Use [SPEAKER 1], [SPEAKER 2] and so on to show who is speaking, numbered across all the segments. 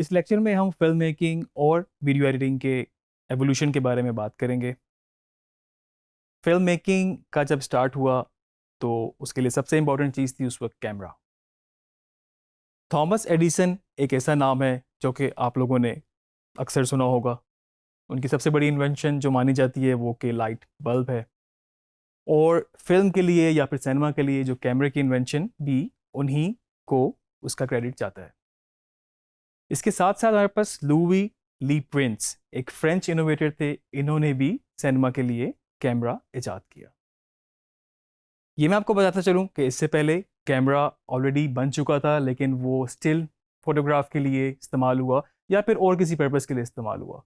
[SPEAKER 1] इस लेक्चर में हम फिल्म मेकिंग और वीडियो एडिटिंग के एवोल्यूशन के बारे में बात करेंगे। फिल्म मेकिंग का जब स्टार्ट हुआ तो उसके लिए सबसे इम्पोर्टेंट चीज़ थी उस वक्त कैमरा। थॉमस एडिसन एक ऐसा नाम है जो कि आप लोगों ने अक्सर सुना होगा। उनकी सबसे बड़ी इन्वेंशन जो मानी जाती है वो कि लाइट बल्ब है। और फिल्म के लिए या फिर सिनेमा के लिए जो कैमरे की इन्वेंशन भी उन्हीं को उसका क्रेडिट जाता है। इसके साथ साथ हमारे पास लुई ली प्रिंस एक फ्रेंच इनोवेटर थे। इन्होंने भी सिनेमा के लिए कैमरा इजाद किया। ये मैं आपको बताता चलूं कि इससे पहले कैमरा ऑलरेडी बन चुका था, लेकिन वो स्टिल फोटोग्राफ के लिए इस्तेमाल हुआ या फिर और किसी पर्पस के लिए इस्तेमाल हुआ।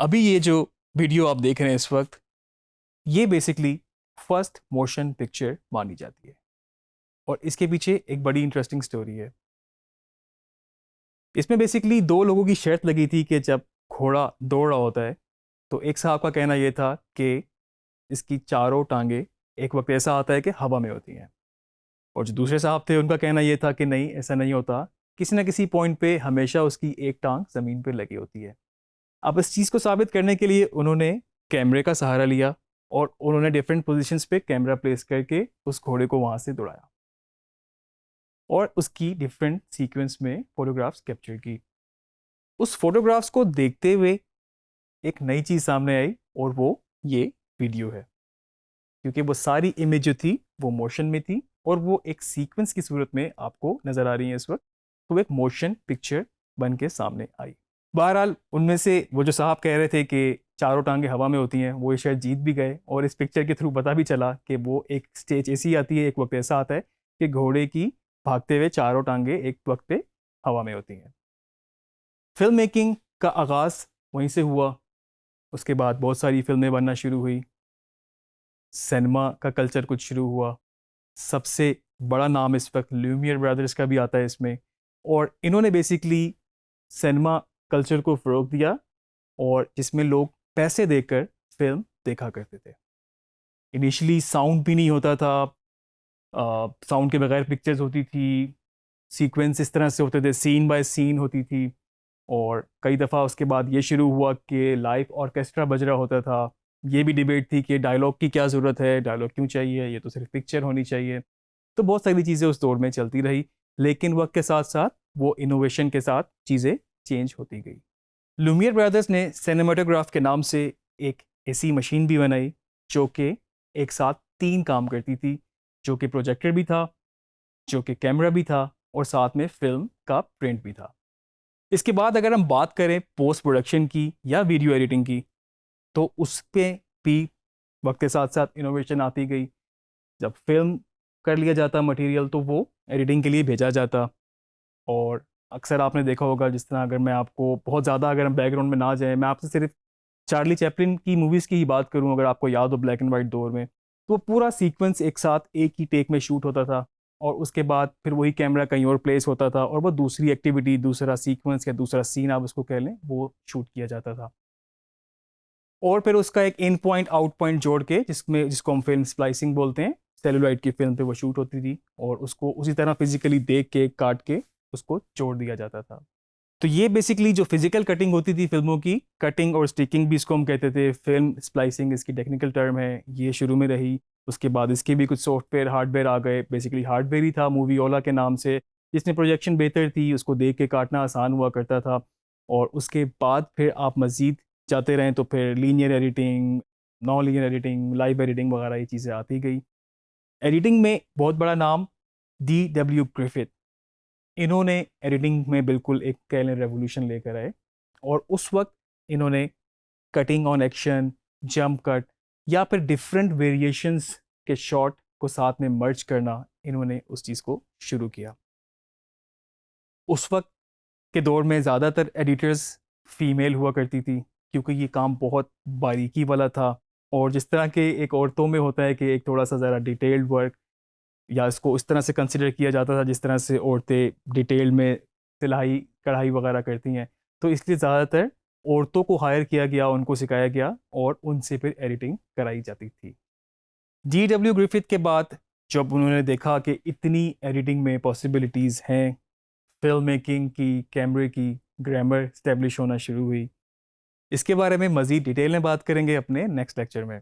[SPEAKER 1] अभी ये जो वीडियो आप देख रहे हैं इस वक्त, ये बेसिकली फर्स्ट मोशन पिक्चर मानी जाती है। और इसके पीछे एक बड़ी इंटरेस्टिंग स्टोरी है। इसमें बेसिकली दो लोगों की शर्त लगी थी कि जब घोड़ा दौड़ रहा होता है तो एक साहब का कहना यह था कि इसकी चारों टांगे एक वक्त ऐसा आता है कि हवा में होती हैं, और जो दूसरे साहब थे उनका कहना यह था कि नहीं, ऐसा नहीं होता, किसी ना किसी पॉइंट पे हमेशा उसकी एक टांग ज़मीन पे लगी होती है। अब इस चीज़ को साबित करने के लिए उन्होंने कैमरे का सहारा लिया और उन्होंने डिफरेंट पोजीशंस पे कैमरा प्लेस करके उस घोड़े को वहाँ से दौड़ाया और उसकी डिफरेंट सीक्वेंस में फोटोग्राफ्स कैप्चर की। उस फोटोग्राफ्स को देखते हुए एक नई चीज़ सामने आई और वो ये वीडियो है, क्योंकि वो सारी इमेज जो थी वो मोशन में थी और वो एक सीक्वेंस की सूरत में आपको नज़र आ रही है इस वक्त। तो एक मोशन पिक्चर बन के सामने आई। बहरहाल उनमें से वो जो साहब कह रहे थे कि चारों टांगे हवा में होती हैं, वो शायद जीत भी गए, और इस पिक्चर के थ्रू पता भी चला कि वो एक स्टेज ऐसी आती है, एक वक्त ऐसा आता है कि घोड़े की भागते हुए चारों टांगे एक वक्त पे हवा में होती हैं। फिल्म मेकिंग का आगाज़ वहीं से हुआ। उसके बाद बहुत सारी फिल्में बनना शुरू हुई, सिनेमा का कल्चर कुछ शुरू हुआ। सबसे बड़ा नाम इस वक्त ल्यूमियर ब्रदर्स का भी आता है इसमें, और इन्होंने बेसिकली सिनेमा कल्चर को फ़रोग दिया, और जिसमें लोग पैसे देकर फिल्म देखा करते थे। इनिशियली साउंड भी नहीं होता था, साउंड के बगैर पिक्चर्स होती थी, सीक्वेंस इस तरह से होते थे, सीन बाय सीन होती थी। और कई दफ़ा उसके बाद ये शुरू हुआ कि लाइव ऑर्केस्ट्रा बज रहा होता था। ये भी डिबेट थी कि डायलॉग की क्या ज़रूरत है, डायलॉग क्यों चाहिए, ये तो सिर्फ पिक्चर होनी चाहिए। तो बहुत सारी चीज़ें उस दौर में चलती रही, लेकिन वक्त के साथ साथ वो इनोवेशन के साथ चीज़ें चेंज होती गई। लुमियर ब्रदर्स ने सिनेमाटोग्राफ के नाम से एक ऐसी मशीन भी बनाई जो कि एक साथ तीन काम करती थी, जो कि प्रोजेक्टर भी था, जो कि कैमरा भी था, और साथ में फिल्म का प्रिंट भी था। इसके बाद अगर हम बात करें पोस्ट प्रोडक्शन की या वीडियो एडिटिंग की, तो उस पे भी वक्त के साथ साथ इनोवेशन आती गई। जब फिल्म कर लिया जाता मटेरियल तो वो एडिटिंग के लिए भेजा जाता। और अक्सर आपने देखा होगा, जिस तरह अगर मैं आपको बहुत ज़्यादा, अगर हम बैकग्राउंड में ना जाए, मैं आपसे सिर्फ चार्ली चैपलिन की मूवीज़ की ही बात करूं, अगर आपको याद हो ब्लैक एंड वाइट दौर में, तो वो पूरा सीक्वेंस एक साथ एक ही टेक में शूट होता था, और उसके बाद फिर वही कैमरा कहीं और प्लेस होता था और वो दूसरी एक्टिविटी, दूसरा सीक्वेंस या दूसरा सीन आप उसको कह लें, वो शूट किया जाता था। और फिर उसका एक इन पॉइंट आउट पॉइंट जोड़ के, जिसको हम फिल्म स्प्लाइसिंग बोलते हैं, सेलुलॉइड की फिल्म पे वो शूट होती थी, और उसको उसी तरह फिजिकली देख के काट के उसको जोड़ दिया जाता था। तो ये बेसिकली जो फिजिकल कटिंग होती थी फिल्मों की, कटिंग और स्टिकिंग भी इसको हम कहते थे, फिल्म स्प्लाइसिंग इसकी टेक्निकल टर्म है, ये शुरू में रही। उसके बाद इसके भी कुछ सॉफ्टवेयर हार्डवेयर आ गए। बेसिकली हार्डवेयर ही था मूवी ओला के नाम से, जिसमें प्रोजेक्शन बेहतर थी, उसको देख के काटना आसान हुआ करता था। और उसके बाद फिर आप मज़ीद जाते रहें तो फिर linear editing, non linear editing, live editing वगैरह ये चीज़ें आती गई। एडिटिंग में बहुत बड़ा नाम D.W. ग्रिफिथ। इन्होंने एडिटिंग में बिल्कुल एक कह लें रेवोल्यूशन लेकर आए, और उस वक्त इन्होंने cutting on action, jump cut या फिर डिफरेंट वेरिएशंस के शॉट को साथ में मर्ज करना, इन्होंने उस चीज़ को शुरू किया। उस वक्त के दौर में ज़्यादातर एडिटर्स फीमेल हुआ करती थी, क्योंकि ये काम बहुत बारीकी वाला था। और जिस तरह के एक औरतों में होता है कि एक थोड़ा सा ज़रा डिटेल्ड वर्क, या इसको इस तरह से कंसिडर किया जाता था जिस तरह से औरतें डिटेल में सिलाई कढ़ाई वगैरह करती हैं, तो इसलिए ज़्यादातर औरतों को हायर किया गया, उनको सिखाया गया, और उनसे फिर एडिटिंग कराई जाती थी। D.W. ग्रिफिथ के बाद जब उन्होंने देखा कि इतनी एडिटिंग में पॉसिबिलिटीज़ हैं, फिल्म मेकिंग की, कैमरे की ग्रामर इस्टेब्लिश होना शुरू हुई। इसके बारे में मज़ीद डिटेल में बात करेंगे अपने नेक्स्ट लेक्चर में।